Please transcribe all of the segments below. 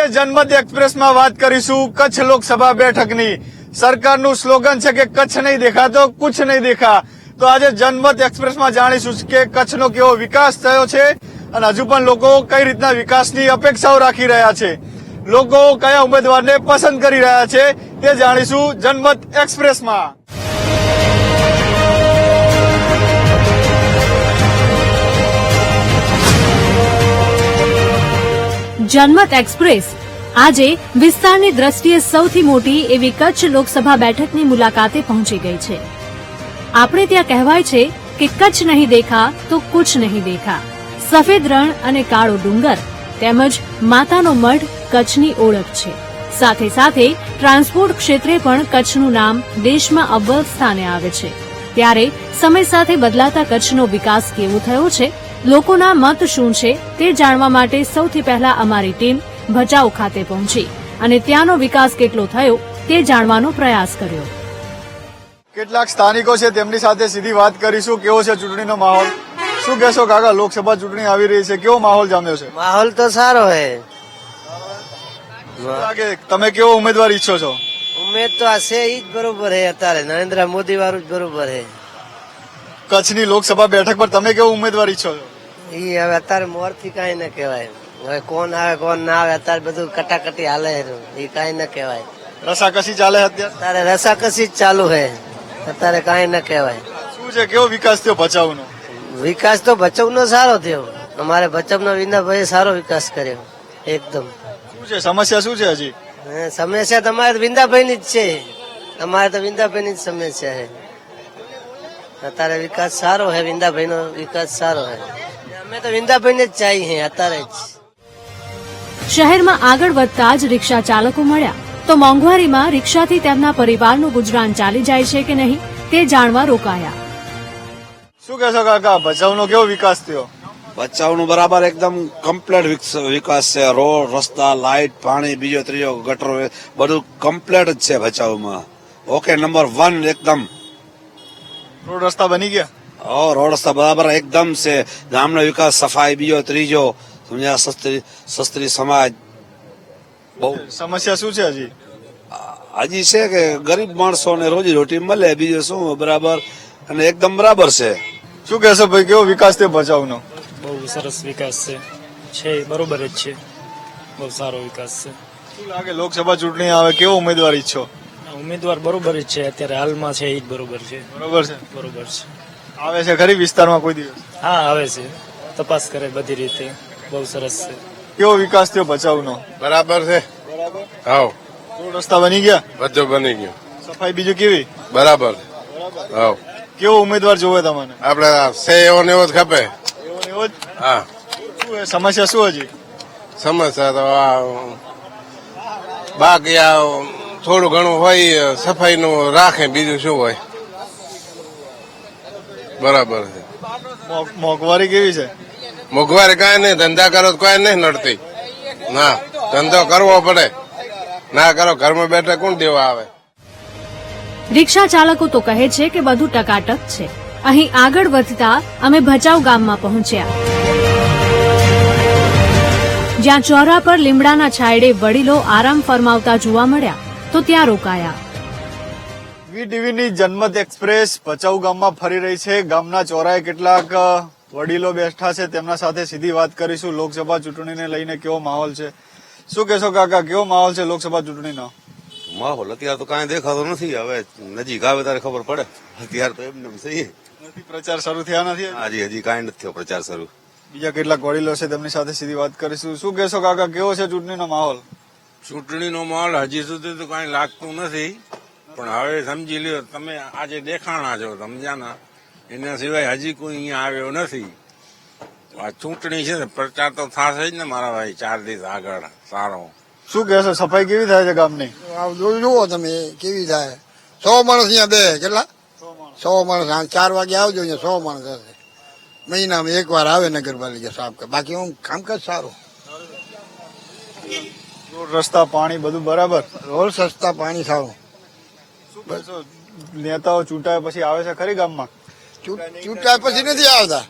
આજે જનમત એક્સપ્રેસમાં વાત કરીશું કચ્છ લોકસભા બેઠકની। સરકારનું સ્લોગન છે કે કચ્છ નહીં દેખા તો કુછ નહીં દેખા। તો આજે જનમત એક્સપ્રેસમાં જાણીશું કે કચ્છનો કેવો વિકાસ થયો છે અને હજુ પણ લોકો કઈ રીતના વિકાસની અપેક્ષાઓ રાખી રહ્યા છે, લોકો કયા ઉમેદવારને પસંદ કરી રહ્યા છે તે જાણીશું જનમત એક્સપ્રેસમાં। જનમત એક્સપ્રેસ આજે વિસ્તારની દ્રષ્ટિએ સૌથી મોટી એવી કચ્છ લોકસભા બેઠકની મુલાકાતે પહોંચી ગઈ છે। આપણે ત્યાં કહેવાય છે કે કચ્છ નહીં દેખા તો કુછ નહીં દેખા। સફેદ રણ અને કાળો ડુંગર તેમજ માતાનો મઢ કચ્છની ઓળખ છે। સાથે સાથે ટ્રાન્સપોર્ટ ક્ષેત્રે પણ કચ્છનું નામ દેશમાં અવ્વલ સ્થાને આવે છે। ત્યારે સમય સાથે બદલાતા કચ્છનો વિકાસ કેવો થયો છે, લોકોના મત શું છે તે જાણવા માટે સૌથી પહેલા અમારી ટીમ ભચાઉ ખાતે પહોંચી અને ત્યાંનો વિકાસ કેટલો થયો તે જાણવાનો પ્રયાસ કર્યો। કેટલાક સ્થાનિકો છે તેમની સાથે સીધી વાત કરીશું। કેવો છે ચૂંટણીનો માહોલ, શું કહેશો કાકા? લોકસભા ચૂંટણી આવી રહી છે, કેવો માહોલ જામ્યો છે? માહોલ તો સારો હે। શું લાગે તમે કેવો ઉમેદવાર ઈચ્છો છો? ઉમેદ તો આ છે ઈ જ બરોબર હે, અત્યારે નરેન્દ્ર મોદી વાળું જ બરોબર હે। કચ્છની લોકસભા બેઠક પર તમે કેવો ઉમેદવાર ઈચ્છો છો? ઈ હવે અત્યારે મોર થી કઈ ન કહેવાય। હવે કોણ આવે કોણ ના આવે, અત્યારે બધું કટાકટી હાલે ઈ કઈ ન કહેવાય। રસાકસી ચાલે અત્યારે? અત્યારે રસાકસી જ ચાલુ હે, અત્યારે કઈ ન કહેવાય। શું છે, કેવો વિકાસ થયો ભચાઉનો? વિકાસ તો ભચાઉ નો સારો થયો। અમારે ભચાઉ નો વિંદાભાઈ સારો વિકાસ કર્યો એકદમ। શું છે સમસ્યા, શું છે હજી? સમસ્યા તમારે વિંદાભાઈ ની જ છે, અમારે તો વિંદાભાઈ ની જ સમસ્યા હે। અત્યારે વિકાસ સારો હે, વિંદાભાઈ નો વિકાસ સારો હે, અમે તો વિંદાભાઈ ને જ ચાહીએ અત્યારે જ। શહેરમાં આગળ વધતા જ રિક્ષા ચાલકો મળ્યા તો મોંઘવારીમાં રિક્ષાથી તેમના પરિવારનું ગુજરાન ચાલી જાય છે કે નહીં તે જાણવા રોકાયા। શું કહેશો કાકા, ભચાઉનો કેવો વિકાસ થયો? બચાવનું બરાબર એકદમ કમ્પ્લેટ વિકાસ છે। રોડ, રસ્તા, લાઇટ, પાણી, બીજો ત્રીજો ગટરો બધું કમ્પ્લેટ જ છે ભચાઉમાં। ઓકે, નંબર 1 એકદમ। રોડ રસ્તા બની ગયા? રોડ રસ્તા બરાબર એકદમ છે। ગામનો વિકાસ, સફાઈ, બીજો ત્રીજો સમજ્યા, સસ્ત્રી સમાજ। બહુ સમસ્યા શું છે હજી? હજી છે કે ગરીબ માણસોને રોજી રોટી મળે, બીજું શું બરાબર અને એકદમ બરાબર છે। શું કહેશો ભાઈ, કેવો વિકાસ થયો ભચાઉનો? બહુ સરસ વિકાસ છે, બરોબર જ છે, બહુ સારો વિકાસ છે। શું લાગે લોકસભા ચૂંટણી આવે, કેવો ઉમેદવાર ઈચ્છો? ઉમેદવાર બરોબર જ છે, અત્યારે હાલમાં છે એ જ બરોબર છે। બરોબર છે? બરોબર છે, આવે છે ખરી વિસ્તારમાં કોઈ દિવસ? હા આવે છે, તપાસ કરે બધી રીતે, બહુ સરસ છે। કેવો વિકાસ થયો ભચાઉનો? બરાબર છે। હાવ રોડ રસ્તા બની ગયા? બધું બની ગયું, સફાઈ બીજું કેવી? બરાબર। હાવ કેવો ઉમેદવાર જોવે તમને? આપડે છે એવો ને એવો જ ખપે। એવો ને એવો જ? હા, શું છે સમસ્યા, શું હજી? સમસ્યા તો બાકી આ થોડું ઘણું હોય સફાઈ નું રાખે, બીજું શું હોય। બરાબર છે। મોંઘવારી કેવી છે? મોંઘવારી કાંઈ નહીં, ધંધા કરો તો કોઈ નહીં નડતી ના, ધંધો કરવો પડે, ના કરો ઘરમાં બેઠા કોણ દેવા આવે। રિક્ષા ચાલકો તો કહે છે કે બધું ટકાટક છે। અહીં આગળ વધતા અમે ભચાઉ ગામમાં પહોંચ્યા, જ્યાં ચોરા પર લીમડાના છાંયડે વડીલો આરામ ફરમાવતા જોવા મળ્યા તો ત્યાં રોકાયા। વીટીવીની જનમત એક્સપ્રેસ ભચાઉ ગામમાં ફરી રહી છે। ગામના ચોરાએ કેટલાક વડીલો બેઠા છે, તેમના સાથે સીધી વાત કરીશું। લોકસભા ચૂંટણીને લઈને કેવો માહોલ છે, શું કહેશો કાકા, કેવો માહોલ છે લોકસભા ચૂંટણીનો? માહોલ અત્યારે તો કાંઈ દેખાતો નથી, હવે નજીક આવે ત્યારે ખબર પડે। અત્યારે તો એમને સહી પ્રચાર શરૂ થયા નથી? હજી કાંઈ નથી થયો પ્રચાર શરૂ। બીજા કેટલાક વડીલો છે, તેમની સાથે સીધી વાત કરીશું। શું કહેશો કાકા, કેવો છે ચૂંટણીનો માહોલ? ચૂંટણીનો માહોલ હજી સુધી તો કઈ લાગતું નથી, પણ હવે સમજી લ્યો તમે, આજે દેખાણા છો સમજ્યાના, એના સિવાય હજી કોઈ અહીંયા આવ્યો નથી। આ ચૂંટણી છે ને, પ્રચાર તો થશે જ ને મારા ભાઈ, 4 દિવસ આગળ સારો। શું કહેશો, સફાઈ કેવી થાય છે ગામની? જુઓ તમે કેવી થાય। 100 માણસ અહીંયા બે, કેટલા 100 માણસ 4 વાગે આવજો, અહીંયા 100 માણસ હશે। મહિનામાં એકવાર આવે નગરપાલિકા સાફ કરે, બાકી હું કામકાજ સારું। રોડ રસ્તા, પાણી બધું બરાબર? રોડ સસ્તા, પાણી સારું। શું કહેશો, નેતાઓ ચૂંટાય પછી આવે છે ખરી ગામમાં? ચૂંટાય પછી નથી આવતા.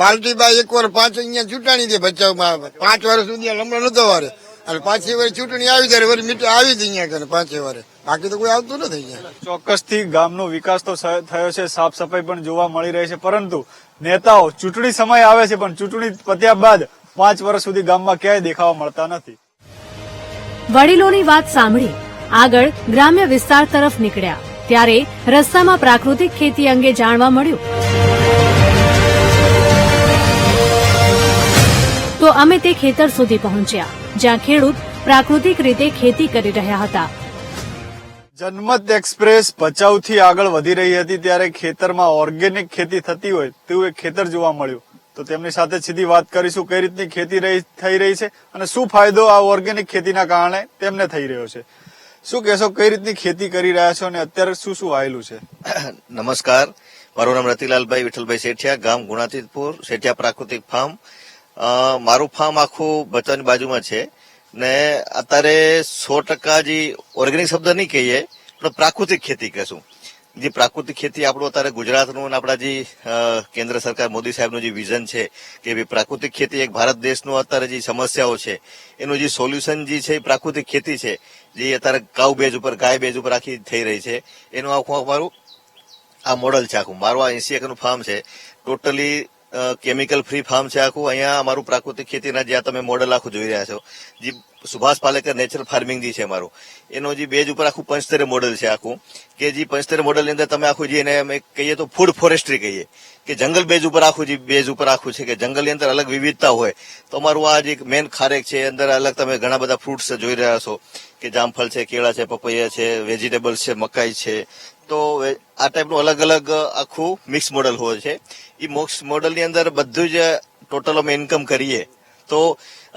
માલતીબાઈ એક વાર 5 અહીંયા ચૂંટાણી દે ભચાઉમાં 5 વર્ષ સુધી લમણો નતો વારે અને પાછી વાર ચૂંટણી આવી ત્યારે વળી મીઠી આવી જ અહીંયા કરે 5 વારે, બાકી તો કોઈ આવતું નથી અહીંયા. ચોક્કસથી ગામનો વિકાસ તો થયો છે, સાફ સફાઈ પણ જોવા મળી રહી છે, પરંતુ નેતાઓ ચૂંટણી સમય આવે છે પણ ચૂંટણી પત્યા બાદ 5 વર્ષ સુધી ગામમાં ક્યાંય દેખાવા મળતા નથી. વડીલોની વાત સાંભળી આગળ ગ્રામ્ય વિસ્તાર તરફ નીકળ્યા ત્યારે રસ્તામાં પ્રાકૃતિક ખેતી અંગે જાણવા મળ્યું તો અમે તે ખેતર સુધી પહોંચ્યા જ્યાં ખેડૂત પ્રાકૃતિક રીતે ખેતી કરી રહ્યા હતા. જનમત એક્સપ્રેસ ભચાઉથી આગળ વધી રહી હતી ત્યારે ખેતરમાં ઓર્ગેનિક ખેતી થતી હોય તેવું એક ખેતર જોવા મળ્યું, તો તેમની સાથે સીધી વાત કરીશું કઈ રીતની ખેતી થઈ રહી છે અને શું ફાયદો આ ઓર્ગેનિક ખેતીના કારણે તેમને થઈ રહ્યો છે. શું કહેશો, કઈ રીતની ખેતી કરી રહ્યા છો અને અત્યારે શું શું આવેલું છે? નમસ્કાર, મારું નામ રતિલાલભાઈ વિઠ્ઠલભાઈ શેઠિયા, ગામ ગુણાતીતપુર, શેઠિયા પ્રાકૃતિક ફાર્મ. મારું ફાર્મ આખું ભચાઉની બાજુમાં છે ને અત્યારે 100% જે ઓર્ગેનિક શબ્દ નહીં કહીએ પણ પ્રાકૃતિક ખેતી કહેશું. જે પ્રાકૃતિક ખેતી આપણું અત્યારે ગુજરાતનું અને આપણા જે કેન્દ્ર સરકાર મોદી સાહેબનું જે વિઝન છે કે ભાઈ પ્રાકૃતિક ખેતી એક ભારત દેશનું અત્યારે જે સમસ્યાઓ છે એનું જે સોલ્યુશન જે છે એ પ્રાકૃતિક ખેતી છે, જે અત્યારે કાઉ બેઝ ઉપર ગાય બેઝ ઉપર આખી થઈ રહી છે, એનું આખું અમારું આ મોડલ છે. આખું મારું આ 80 એકરનું ફાર્મ છે, ટોટલી કેમિકલ ફ્રી ફાર્મ છે આખું. અહીંયા અમારું પ્રાકૃતિક ખેતીના જે તમે મોડલ આખું જોઈ રહ્યા છો, જે સુભાષ પાલેકર નેચરલ ફાર્મિંગ જે છે અમારું, એનો જે બેઝ ઉપર આખું પંચસ્તરીય મોડલ છે આખું, કે જે પંચસ્તરીય મોડલની અંદર તમે આખું જે એને અમે કહીએ તો ફૂડ ફોરેસ્ટ્રી કહીએ કે જંગલ બેઝ ઉપર આખું જે બેઝ ઉપર આખું છે કે જંગલની અંદર અલગ વિવિધતા હોય. તો અમારું આ જે મેન ખારેક છે અંદર અલગ તમે ઘણા બધા ફ્રૂટ્સ જોઈ રહ્યા છો કે જામફળ છે, કેળા છે, પપૈયા છે, વેજીટેબલ્સ છે, મકાઈ છે. તો આ ટાઈપનું અલગ અલગ આખું મિક્સ મોડલ હોય છે. એ મિક્સ મોડલની અંદર બધું જ ટોટલ અમે ઇન્કમ કરીએ તો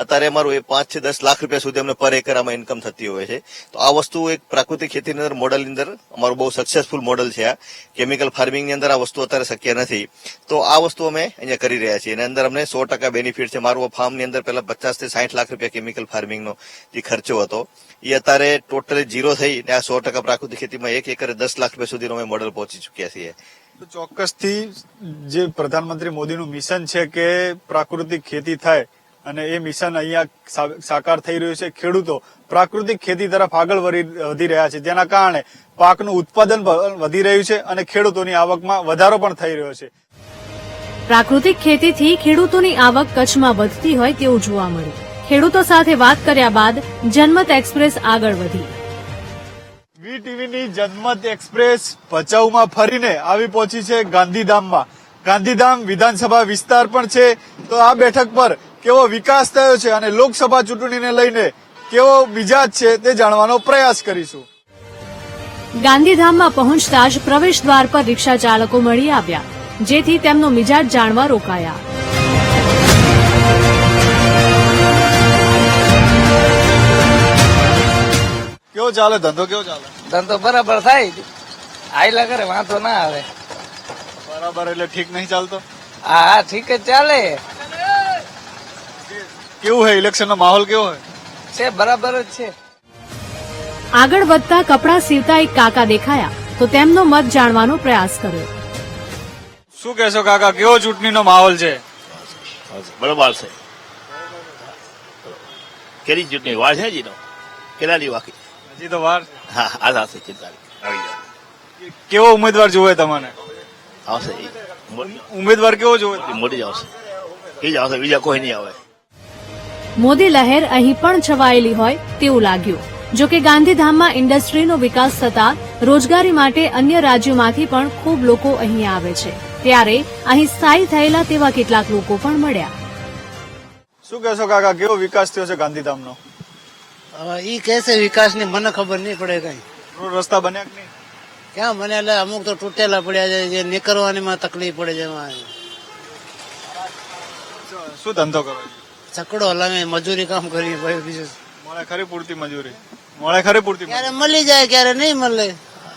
અત્યારે અમારું 5 થી 10 લાખ રૂપિયા સુધી અમને પર એકર આમાં ઇન્કમ થતી હોય છે. તો આ વસ્તુ એક પ્રાકૃતિક ખેતીની અંદર મોડલની અંદર અમારું બહુ સક્સેસફુલ મોડલ છે. આ કેમિકલ ફાર્મિંગની અંદર આ વસ્તુ અત્યારે શક્ય નથી, તો આ વસ્તુ અમે અહીંયા કરી રહ્યા છીએ અને અંદર અમને 100% બેનિફિટ છે. મારું ફાર્મની અંદર પહેલા 50 થી 60 લાખ રૂપિયા કેમિકલ ફાર્મિંગનો જે ખર્ચો હતો એ અત્યારે ટોટલી ઝીરો થઈ ને આ 100% પ્રાકૃતિક ખેતીમાં 1 એકરે 10 લાખ રૂપિયા સુધીનો અમે મોડલ પહોંચી ચુક્યા છીએ. તો ચોક્કસથી જે પ્રધાનમંત્રી મોદીનું મિશન છે કે પ્રાકૃતિક ખેતી થાય અને એ મિશન અહીંયા સાકાર થઈ રહ્યું છે. ખેડૂતો પ્રાકૃતિક ખેતી તરફ આગળ વધી રહ્યા છે, જેના કારણે પાકનું ઉત્પાદન વધી રહ્યું છે અને ખેડૂતોની આવકમાં વધારો પણ થઈ રહ્યો છે. પ્રાકૃતિક ખેતીથી ખેડૂતોની આવક કચ્છમાં વધતી હોય તેવું જોવા મળ્યું. ખેડૂતો સાથે વાત કર્યા બાદ જનમત એક્સપ્રેસ આગળ વધી. વીટીવીની જનમત એક્સપ્રેસ ભચાઉમાં ફરીને આવી પહોંચી છે ગાંધીધામમાં. ગાંધીધામ વિધાનસભા વિસ્તાર પણ છે, તો આ બેઠક પર કેવો વિકાસ થયો છે અને લોકસભા ચૂંટણીને લઈને કેવો મિજાજ છે તે જાણવાનો પ્રયાસ કરીશું. ગાંધીધામમાં પહોંચતા જ પ્રવેશ દ્વાર પર રિક્ષા ચાલકો મળી આવ્યા, જેથી તેમનો મિજાજ જાણવા રોકાયા. કેવો ચાલે ધંધો? કેવો ચાલે ધંધો? બરાબર થાય, આયલા કરે, વાંધો ના આવે. બરાબર એટલે ઠીક નહીં ચાલતો? હા ઠીક જ ચાલે કેવું है ઇલેક્શનનો માહોલ કેવો છે? બરાબર જ છે. આગળ વધતા કપડાં સીવતા એક કાકા દેખાયા તો તેમનો મત જાણવાનો પ્રયાસ કર્યો. શું કહેશો કાકા, કેવો ચૂંટણીનો માહોલ છે? બરોબર છે. કેરી ચૂંટણી વાર છે હજી તો કેટલાની બાકી? હજી તો વાર. હા આ છે ચિંતા આવી જાય. કેવો ઉમેદવાર જોવે તમને? આવશે ઉમેદવાર કેવો જોવે? મોદી જ આવશે, એ જ આવશે, બીજા કોઈ નહીં આવે. મોદી લહેર અહીં પણ છવાયેલી હોય તેવું લાગ્યું. જોકે ગાંધીધામમાં ઇન્ડસ્ટ્રીનો વિકાસ થતા રોજગારી માટે અન્ય રાજ્યોમાંથી પણ ખૂબ લોકો અહીં આવે છે, ત્યારે અહીં સ્થાયી થયેલા તેવા કેટલાક લોકો પણ મળ્યા. શું કહેશો કાકા, કેવો વિકાસ થયો છે ગાંધીધામનો? ઈ કેસે વિકાસ ની મને ખબર નહીં પડે કઈ. રોડ રસ્તા બન્યા કે નહીં? ક્યાં મને એટલે અમુક તો તૂટેલા પડ્યા છે, જે નીકળવાની માં તકલીફ પડે છે. એમાં શું ધંધો કરો? ચકડો હલાવે, મજૂરી કામ કરીએ ભાઈ. બીજું મળે ખરી પૂરતી મજૂરી? મળે ખરી પૂરતી? ક્યારે મળી જાય, ક્યારે નહીં મળે.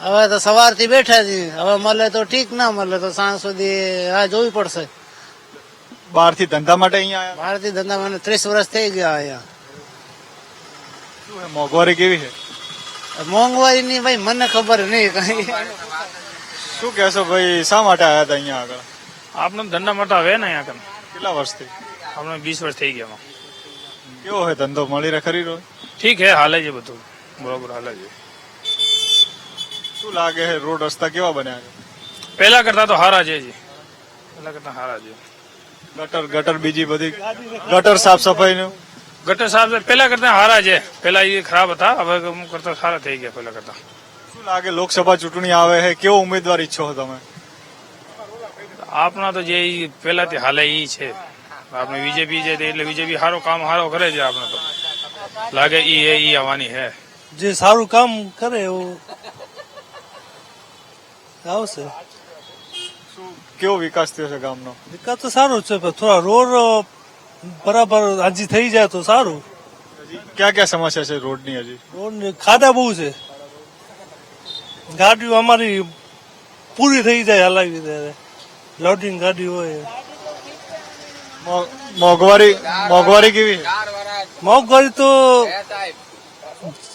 હવે તો સવારથી બેઠા છીએ, હવે મળે તો ઠીક, ના મળે તો સાંજ સુધી આ જોવી પડશે. બહારથી ધંધા માટે અહીંયા આવ્યા? બહારથી ધંધા મને 30 વર્ષ થઈ ગયા અહીંયા. શું છે, મોંઘવારી કેવી છે? મોંઘવારી ની ભાઈ મને ખબર નહીં કઈ. શું કહેશો ભાઈ, શા માટે આવ્યા હતા અહીંયા આગળ? આપણે ધંધા માટે આવે ને અહીંયા કન કેટલા વર્ષથી? આપણે 20 વર્ષ થઈ ગયા. કેવો હોય ધંધો, મળી રહે ખરી રોજ? ઠીક હે, હાલે છે બધું બરોબર હાલે છે. શું લાગે છે રોડ રસ્તા કેવા બન્યા છે? પહેલા કરતા તો હારા છે જી, પહેલા કરતા હારા છે. ગટર બીજી બધી ગટર સાફ સફાઈ નું ગટર સાહેબ પહેલા કરતા હારા છે. પહેલા એ ખરાબ હતા, હવે અમુક કરતા સારા થઈ ગયા પહેલા કરતા. શું લાગે લોકસભા ચૂંટણી આવે છે, કેવો ઉમેદવાર ઈચ્છો છો તમે? આપણા તો જે ઈ પહેલાથી હાલે ઈ છે. આપણે બીજેપી છે એટલે બીજેપી સારું કામ સારો કરે છે. આપણે તો લાગે ઈ આવવાની હે. જે સારું કામ કરે એવું આવશે. કેવો વિકાસ થયો છે ગામનો? વિકાસ તો સારો છે, પણ થોડા રોડ બરાબર હજી થઈ જાય તો સારું. ક્યાં ક્યાં સમસ્યા છે રોડની હજી? રોડ ખાડા બહુ છે, ગાડીઓ અમારી પૂરી થઈ જાય હલાવી ત્યારે, લોડિંગ ગાડી હોય. મોંઘવારી કેવી? મોંઘવારી તો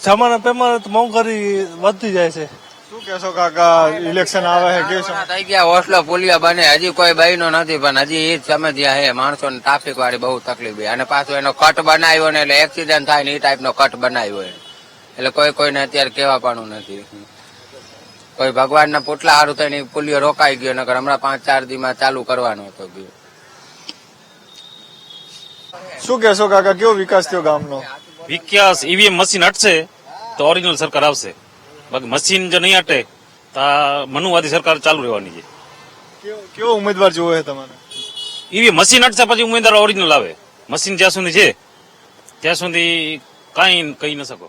જમાના પેમાના મોંઘવારી વધતી જાય છે. શું કેશો કાકા, ઇલેક્શન આવે છે, કેવું છે? થઈ ગયા હોસ્લો પુલિયા બને, હજી કોઈ બહેનો નથી, પણ હજી એ જ સમસ્યા હે. માણસો ને ટ્રાફિક વાળી બહુ તકલીફ છે. અને પાછો એનો કટ બનાવ્યો ને એટલે એક્સિડન્ટ થાય ને એ ટાઈપ નો કટ બનાવ્યો એટલે કોઈને અત્યારે કહેવાવાનું નથી. કોઈ ભગવાનના પુતળા સારું થઈને પુલિયો રોકાઈ ગયો, નકર હમણાં 5-4 દીમાં ચાલુ કરવાનો હતો. શું કેશો કાકા, કેવો વિકાસ થયો ગામનો? વિકાસ ઈવીએમ મશીન હટશે તો ઓરિજિનલ સરકાર આવશે, બાકી મશીન જો નહીં હટે તો મનુવાદી સરકાર ચાલુ રહેવાની છે. કેવો ઉમેદવાર જોવો છે તમારે? ઈવીએમ મશીન હટશે પછી ઉમેદવાર ઓરિજિનલ આવે. મશીન જ્યાં સુધી છે ત્યાં સુધી કાંઈ કહી ન શકો.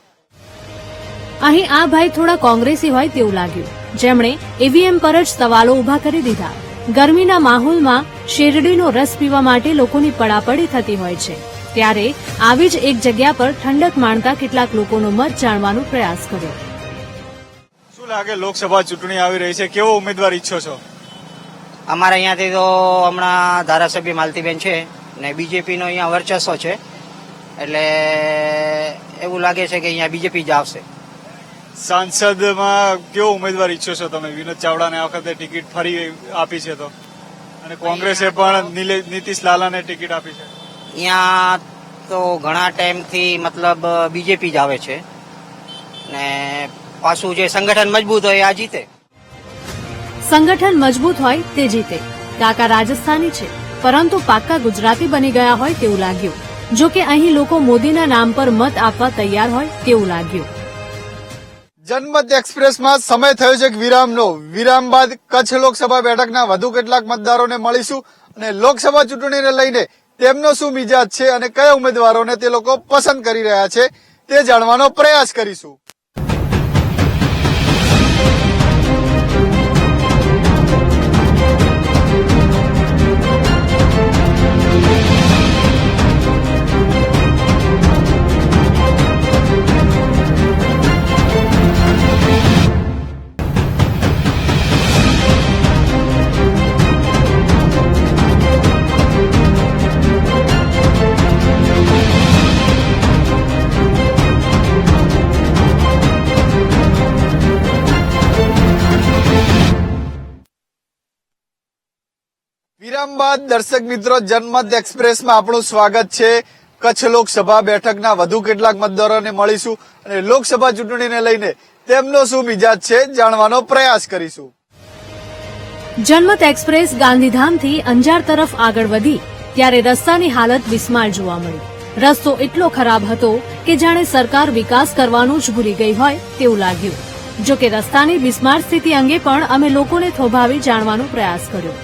અહીં આ ભાઈ થોડા કોંગ્રેસી હોય તેવું લાગ્યું, જેમણે ઈવીએમ પર જ સવાલો ઉભા કરી દીધા. ગરમીના માહોલમાં શેરડીનો રસ પીવા માટે લોકોની પડાપડી થતી હોય છે, ત્યારે આવી જ એક જગ્યા પર ઠંડક માણતા કેટલાક લોકોનો મત જાણવાનો પ્રયાસ કર્યો. શું લાગે, લોકસભા ચૂંટણી આવી રહી છે, કેવો ઉમેદવાર ઈચ્છો છો? અમારા અહીંયાથી તો હમણાં ધારાસભ્ય માલતીબેન છે ને બીજેપી નો અહીંયા વર્ચસ્વ છે, એટલે એવું લાગે છે કે અહીંયા બીજેપી જ આવશે. સાંસદમાં કેવો ઉમેદવાર ઈચ્છો છો તમે? વિનોદ ચાવડાને આ વખતે ટિકિટ ફરી આપી છે તો, અને કોંગ્રેસે પણ નીતિશ લાલાને ટિકિટ આપી છે. અહીંયા તો ઘણા ટાઈમથી મતલબ બીજેપી જ આવે છે ને પાછું જે સંગઠન મજબૂત હોય આ જીતે. સંગઠન મજબૂત હોય તે જીતે. કાકા રાજસ્થાની છે, પરંતુ પાક્કા ગુજરાતી બની ગયા હોય તેવું લાગ્યું. જો કે અહીં લોકો મોદીના નામ પર મત આપવા તૈયાર હોય તેવું લાગ્યું. જનમત એક્સપ્રેસમાં સમય થયો છે વિરામનો. વિરામ બાદ કચ્છ લોકસભા બેઠકના વધુ કેટલાક મતદારોને મળીશું અને લોકસભા ચૂંટણીને લઈને તેમનો શું મિજાજ છે અને કયા ઉમેદવારોને તે લોકો પસંદ કરી રહ્યા છે તે જાણવાનો પ્રયાસ કરીશું. વિરામ બાદ દર્શક મિત્રો, જનમત એક્સપ્રેસમાં આપણું સ્વાગત છે. કચ્છ લોકસભા બેઠકના વધુ કેટલાક મતદારોને મળીશું અને લોકસભા ચૂંટણીને લઈને તેમનો શું મિજાજ છે જાણવાનો પ્રયાસ કરીશું. જનમત એક્સપ્રેસ ગાંધીધામથી અંજાર તરફ આગળ વધી ત્યારે રસ્તાની હાલત બિસ્માર જોવા મળી. રસ્તો એટલો ખરાબ હતો કે જાણે સરકાર વિકાસ કરવાનું જ ભૂલી ગઈ હોય તેવું લાગ્યું. જો કે રસ્તાની બિસ્માર સ્થિતિ અંગે પણ અમે લોકોને થોભાવી જાણવાનો પ્રયાસ કર્યો.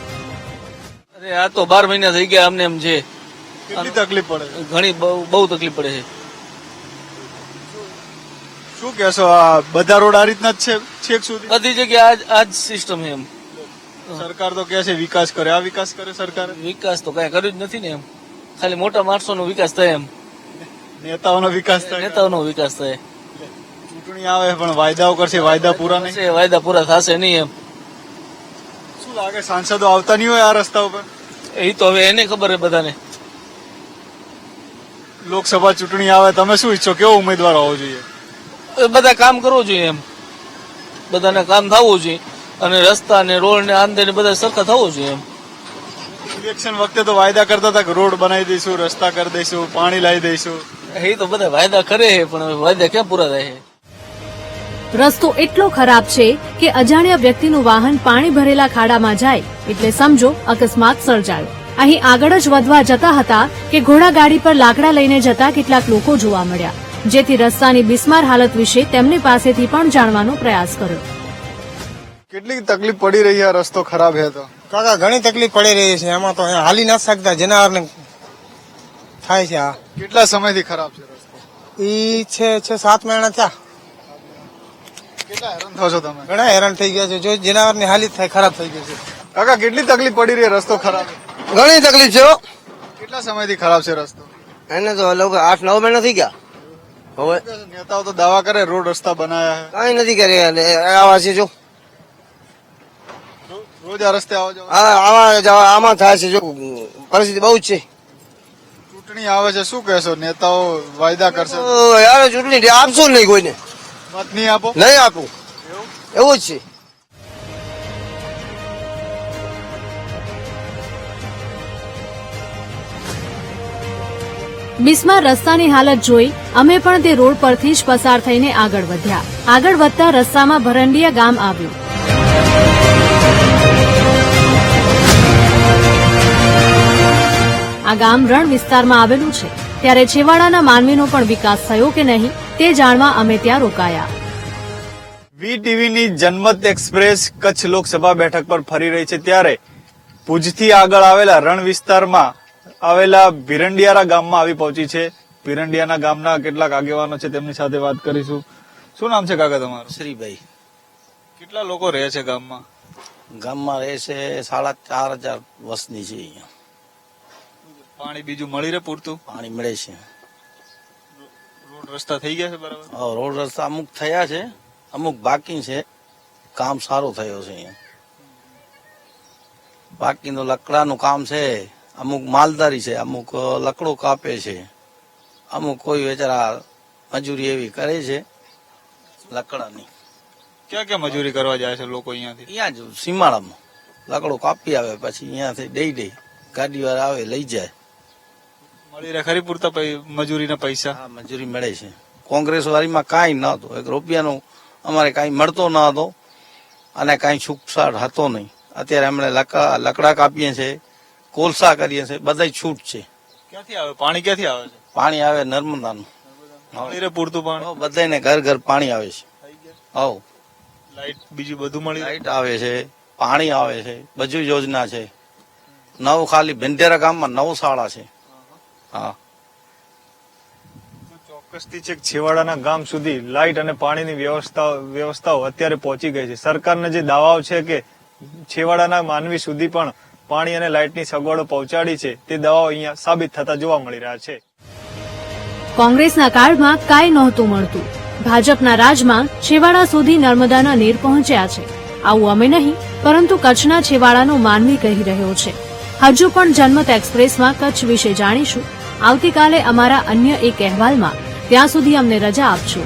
અરે આ તો 12 મહિના થઈ ગયા અમને એમ છે. કેટલી તકલીફ પડે? ઘણી બહુ તકલીફ પડે છે. શું કહેશો, આ બધા રોડ આ રીતના જ છે છેક સુધી? બધી જગ્યાએ આજ સિસ્ટમ છે એમ. સરકાર તો કહે છે વિકાસ કરે, આ વિકાસ કરે સરકાર? વિકાસ તો કઈ કર્યું જ નથી ને એમ. ખાલી મોટા માણસોનો વિકાસ થાય એમ, નેતાઓનો વિકાસ થાય. નેતાઓનો વિકાસ થાય. ચૂંટણી આવે પણ વાયદાઓ કરશે, વાયદા પૂરા નહીં. વાયદા પૂરા થશે નહીં એમ. શું લાગે, સાંસદો આવતા નહીં હોય આ રસ્તા ઉપર? એ તો હવે એને ખબર છે બધાને. લોકસભા ચૂંટણી આવે, તમે શું ઈચ્છો, કેવો ઉમેદવાર હોવો જોઈએ? બધા કામ કરવું જોઈએ એમ, બધાને કામ થવું જોઈએ. અને રસ્તા ને રોડ ને આંદે ને બધા સરખા થવું જોઈએ એમ. ઇલેક્શન વખતે તો વાયદા કરતા હતા કે રોડ બનાવી દઈશું, રસ્તા કરી દઈશું, પાણી લાવી દઈશું. એ તો બધા વાયદા કરે છે પણ હવે વાયદા ક્યાં પૂરા થાય છે? રસ્તો એટલો ખરાબ છે કે અજાણ્યા વ્યક્તિનું વાહન પાણી ભરેલા ખાડામાં જાય એટલે સમજો અકસ્માત સર્જાયો. અહીં આગળ જ વધવા જતા હતા કે ઘોડાગાડી પર લાકડા લઈને જતા કેટલાક લોકો જોવા મળ્યા, જેથી રસ્તાની બિસ્માર હાલત વિશે તેમની પાસેથી પણ જાણવાનો પ્રયાસ કર્યો. કેટલી તકલીફ પડી રહી છે, રસ્તો ખરાબ છે તો? કાકા ઘણી તકલીફ પડી રહી છે. એમાં તો હાલી નથી શકતા, જનાવરને થાય છે. આ કેટલા સમયથી ખરાબ છે રસ્તો? ઈ છે 7 મહિના થયા. કેટલા હેરાન થયો છો તમે? ઘણા હેરાન થઈ ગયા છે. જો જનાવરની હાલત થાય ખરાબ થઈ ગઈ છે. કાકા કેટલી તકલીફ પડી રહી છે, રસ્તો ખરાબ છે? ઘણી તકલીફ છે. કેટલા સમયથી ખરાબ છે રસ્તો? એને તો લગભગ 8-9 મહિના થઈ ગયા. હવે નેતાઓ તો દાવા કરે રોડ રસ્તા બનાયા છે. કઈ નથી કરી આવા છે. જો રોજ આ રસ્તે આવો જાવ? આમાં થાય છે. જો પરિસ્થિતિ બહુ જ છે. ચૂંટણી આવે છે, શું કહેશો? નેતાઓ વાયદા કરશે, યાર ચૂંટણી આપશો નહીં કોઈને, મત નહીં આપો? નહીં આપું, એવું જ છે. બિસ્માર રસ્તાની હાલત જોઈ અમે પણ તે રોડ પરથી જ પસાર થઈને આગળ વધ્યા. આગળ વધતા રસ્તામાં ભરંડિયા ગામ આવ્યું. આ ગામ રણ વિસ્તારમાં આવેલું છે, ત્યારે છેવાડાના માનવીનો પણ વિકાસ થયો કે નહીં તે જાણવા અમે ત્યાં રોકાયા. વીટીવીની જનમત એક્સપ્રેસ કચ્છ લોકસભા બેઠક પર ફરી રહી છે, ત્યારે ભુજથી આગળ આવેલા રણ વિસ્તારમાં આવેલા ભીરંડિયારા ગામમાં આવી પહોંચી છે. ભીરંડિયાના ગામના કેટલાક આગેવાનો છે, તેમની સાથે વાત કરીશું. શું નામ છે કાકા તમારું? શ્રીભાઈ. કેટલા લોકો રહે છે ગામમાં? ગામમાં રહે છે 4,500 વસ્તી છે. અહીંયા પાણી બીજું મળી રહે પૂરતું? પાણી મળે છે. રોડ રસ્તા થઈ ગયા છે બરાબર? રોડ રસ્તા અમુક થયા છે, અમુક બાકી છે. કામ સારું થયું છે અહીંયા. બાકીનું લકડાનું કામ છે. અમુક માલધારી છે, અમુક લકડો કાપે છે, અમુક કોઈ વેચારા મજૂરી એવી કરે છે લકડાની. ક્યાં ક્યાં મજૂરી કરવા જાય છે લોકો અહીંયાથી? અહીંયા જ સીમાડામાં લકડો કાપી આવે, પછી અહીંયાથી દઈ ગાડી વાળા આવે લઈ જાય. મળી રહે ખરી પૂરતા મજૂરીના પૈસા? હા, મજૂરી મળે છે. કોંગ્રેસ વાળીમાં કાંઈ ન હતો, 1 રૂપિયાનો અમારે કાંઈ મળતો ન હતો અને કાંઈ છૂટછાટ હતો નહીં. અત્યારે અમને લકડા કાપીએ છીએ, કોલસા કરીએ છીએ, બધા છૂટ છે. ક્યાંથી આવે પાણી? ક્યાંથી આવે છે પાણી? આવે નર્મદાનું. મળી રહે પૂરતું પાણી? બધાને ઘર પાણી આવે છે. હવ લાઈટ બીજું બધું મળી? લાઈટ આવે છે, પાણી આવે છે, બધી યોજના છે. 9 ખાલી ભેંડેરા ગામમાં 9 શાળા છે. હા, ચોક્કસથી છેક છેવાડાના ગામ સુધી લાઈટ અને પાણીની વ્યવસ્થાઓ અત્યારે પહોંચી ગઈ છે. સરકારના જે દાવાઓ છે કે છેવાડાના માનવી સુધી પણ પાણી અને લાઇટની સગવડો પહોંચાડી છે, તે દાવાઓ અહીંયા સાબિત થતા જોવા મળી રહ્યા છે. કોંગ્રેસના કાળમાં કાંઈ નહોતું મળતું. ભાજપના રાજમાં છેવાડા સુધી નર્મદાના નીર પહોંચ્યા છે. આવું અમે નહીં, પરંતુ કચ્છના છેવાડાનો માનવી કહી રહ્યો છે. હજુ પણ જનમત એક્સપ્રેસમાં કચ્છ વિશે જાણીશું આવતીકાલે અમારા અન્ય એક અહેવાલમાં. ત્યાં સુધી અમને રજા આપજો.